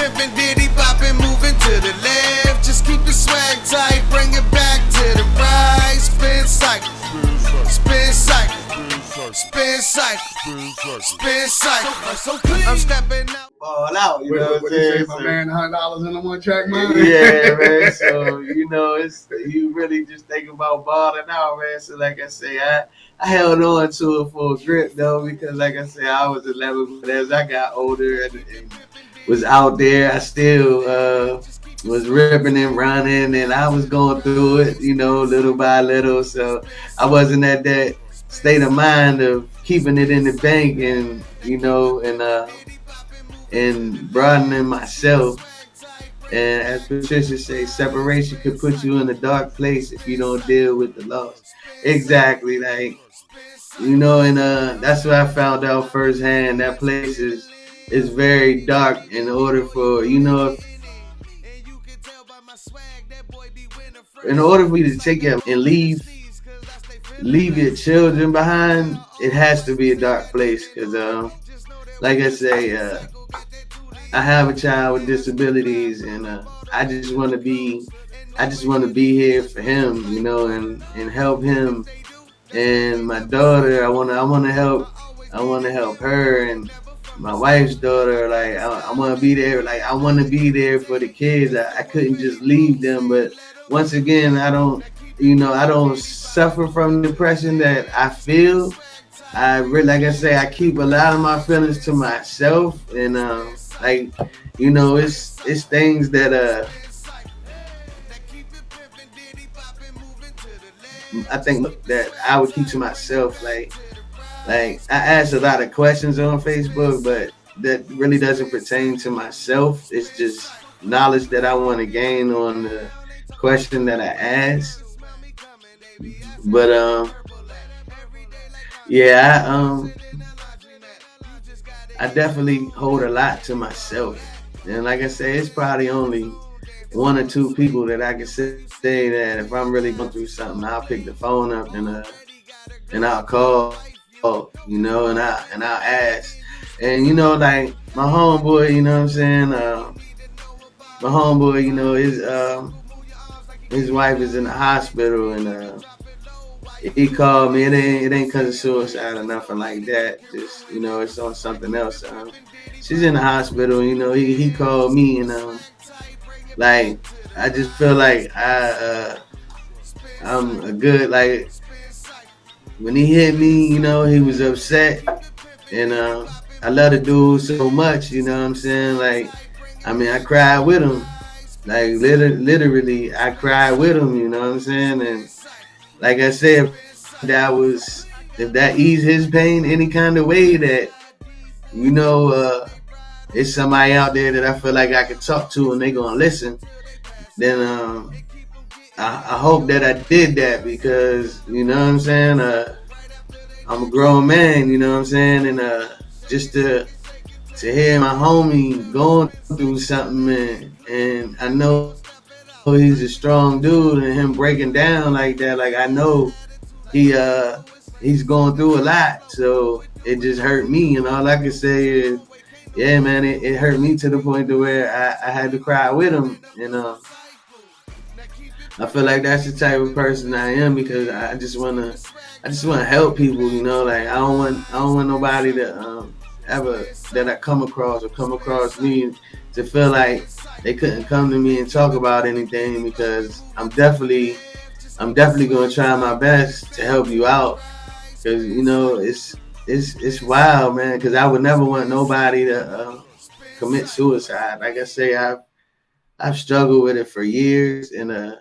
pimpin', diddy boppin', moving to the left. Just keep the swag tight, bring it back to the right. SpinCycle, SpinCycle, SpinCycle, SpinCycle. I'm stepping out. Ball out, you know what I'm saying? My man, $100 in the one track, man. Yeah, man. So you really just think about balling out, man. So like I say, I held on to it for a grip though, because like I said, I was 11, but as I got older and was out there, I still was ripping and running, and I was going through it, little by little. So I wasn't at that state of mind of keeping it in the bank and broadening myself. And as Patricia says, separation could put you in a dark place if you don't deal with the loss. Exactly, and that's what I found out firsthand. That place is very dark. In order for in order for you to take it and leave your children behind, it has to be a dark place. Because like I say, I have a child with disabilities, and I just want to be here for him, and help him. And my daughter, I want to help her, and my wife's daughter. Like I want to be there. Like I want to be there for the kids. I couldn't just leave them. But once again, I don't suffer from depression that I feel. Like I say, I keep a lot of my feelings to myself, and it's things that I think that I would keep to myself. Like I ask a lot of questions on Facebook, but that really doesn't pertain to myself. It's just knowledge that I want to gain on the question that I ask. But I definitely hold a lot to myself. And like I say, it's probably only one or two people that I can say that if I'm really going through something, I'll pick the phone up and I'll call, and I'll ask. And like my homeboy, you know what I'm saying? My homeboy, his wife is in the hospital, and he called me. It ain't cause of suicide or nothing like that. Just it's on something else. She's in the hospital. He called me, and I just feel like I'm a good, like, when he hit me, he was upset, and I love the dude so much. You know what I'm saying? I cried with him. Like literally, I cried with him. You know what I'm saying? And like I said, if that eased his pain any kind of way, that it's somebody out there that I feel like I could talk to and they gonna listen, then I hope that I did that, because you know what I'm saying, I'm a grown man, you know what I'm saying, and just to hear my homie going through something, and I know he's a strong dude, and him breaking down like that, like I know he's going through a lot, so it just hurt me, and all I can say is, yeah, man, it hurt me to the point to where I had to cry with him, and I feel like that's the type of person I am, because I just wanna help people, like I don't want nobody to ever that I come across me to feel like they couldn't come to me and talk about anything, because I'm definitely gonna try my best to help you out, because it's wild, man, because I would never want nobody to commit suicide. Like I say, I've struggled with it for years, and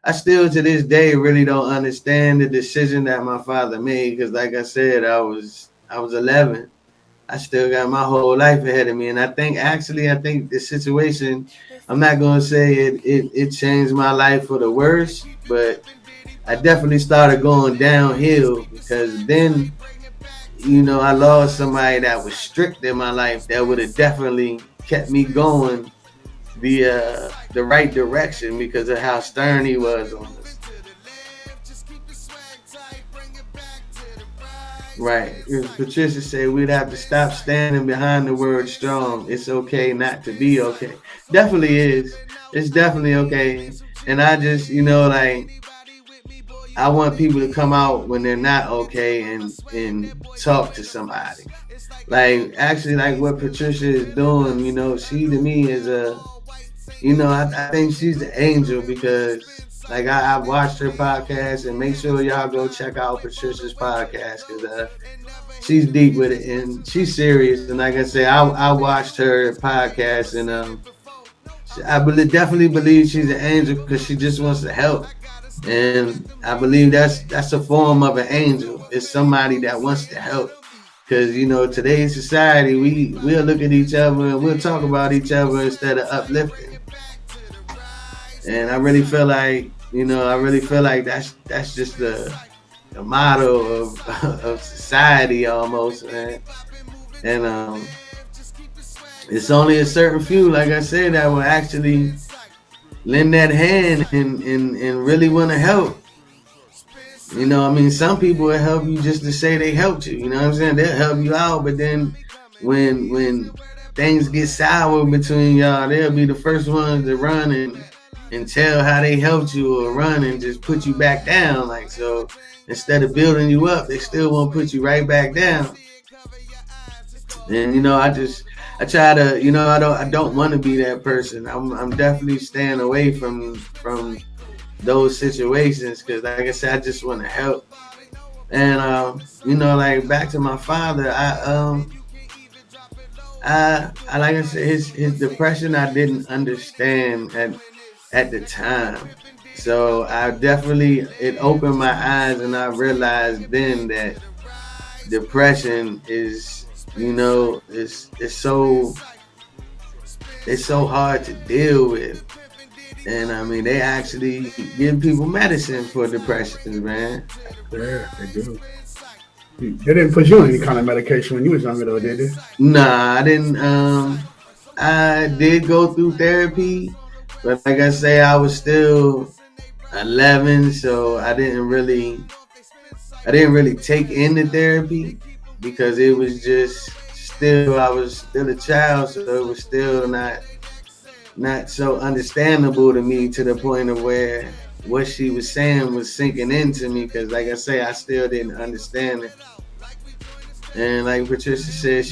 I still to this day really don't understand the decision that my father made, because like I said, I was 11. I still got my whole life ahead of me, and I think the situation, I'm not gonna say it changed my life for the worse, but I definitely started going downhill, because then I lost somebody that was strict in my life that would have definitely kept me going the right direction, because of how stern he was on us. Right. As Patricia said, we'd have to stop standing behind the word strong. It's okay not to be okay. Definitely is. It's definitely okay. And I just, like, I want people to come out when they're not okay and talk to somebody. Like, actually, like what Patricia is doing, she to me is I think she's the angel because, like, I've watched her podcast, and make sure y'all go check out Patricia's podcast because she's deep with it and she's serious. And like I say, I watched her podcast, and definitely believe she's an angel because she just wants to help. And I believe that's a form of an angel. It's somebody that wants to help. Because, today's society, we'll look at each other and we'll talk about each other instead of uplifting. And I really feel like, that's just the motto of society almost, man. And it's only a certain few, like I said, that will actually lend that hand and really want to help. Some people will help you just to say they helped you. You know what I'm saying? They'll help you out, but then when things get sour between y'all, they'll be the first ones to run and tell how they helped you, or run and just put you back down. Like, so instead of building you up, they still won't put you right back down. And I try to, I don't want to be that person. I'm definitely staying away from those situations because, like I said, I just want to help. And like back to my father, I like I said, his depression I didn't understand at the time. So it opened my eyes, and I realized then that depression is, it's so hard to deal with. And they actually give people medicine for depression, man. Yeah, they do. They didn't put you on any kind of medication when you was younger, though, did they? Nah, I didn't. I did go through therapy, but like I say, I was still 11, so I didn't really take into therapy because it was just I was still a child, so it was still not so understandable to me to the point of where what she was saying was sinking into me, because like I say, I still didn't understand it. And like Patricia said,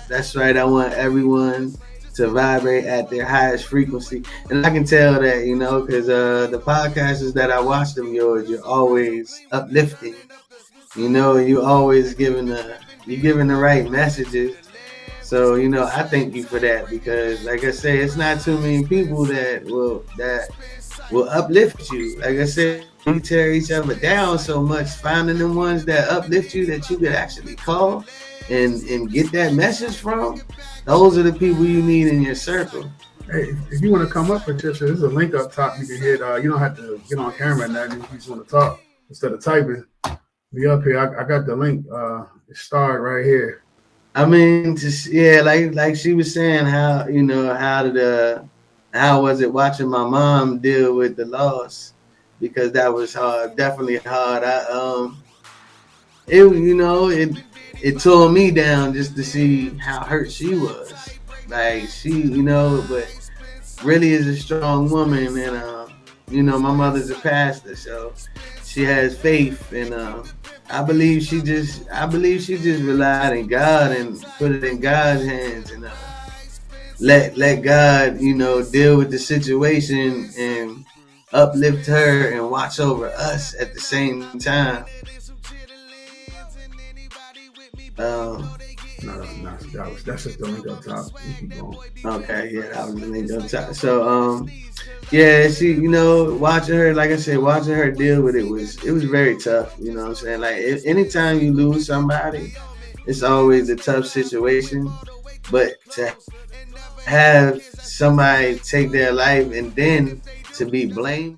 that's right, I want everyone to vibrate at their highest frequency. And I can tell that, because the podcasters that I watched of yours, you're always uplifting, you always giving the right messages. So, I thank you for that, because like I say, it's not too many people that will uplift you. Like I said, we tear each other down so much, finding the ones that uplift you that you could actually call and get that message from. Those are the people you need in your circle. Hey, if you want to come up, Patricia, there's a link up top. You can hit. You don't have to get on camera and that. If you just want to talk instead of typing, be up here. I got the link. It started right here. Like she was saying, how how was it watching my mom deal with the because that was hard, definitely hard. It tore me down just to see how hurt she was. Like she, but really is a strong woman, and my mother's a pastor, so she has faith, and I believe she just relied on God and put it in God's hands, and let God, deal with the situation and uplift her and watch over us at the same time. That's just the link up top. You keep going. Okay, yeah, that was the link up top. So, she, watching her, like I said, watching her deal with it was very tough. You know what I'm saying? Like, anytime you lose somebody, it's always a tough situation. But to have somebody take their life and then to be blamed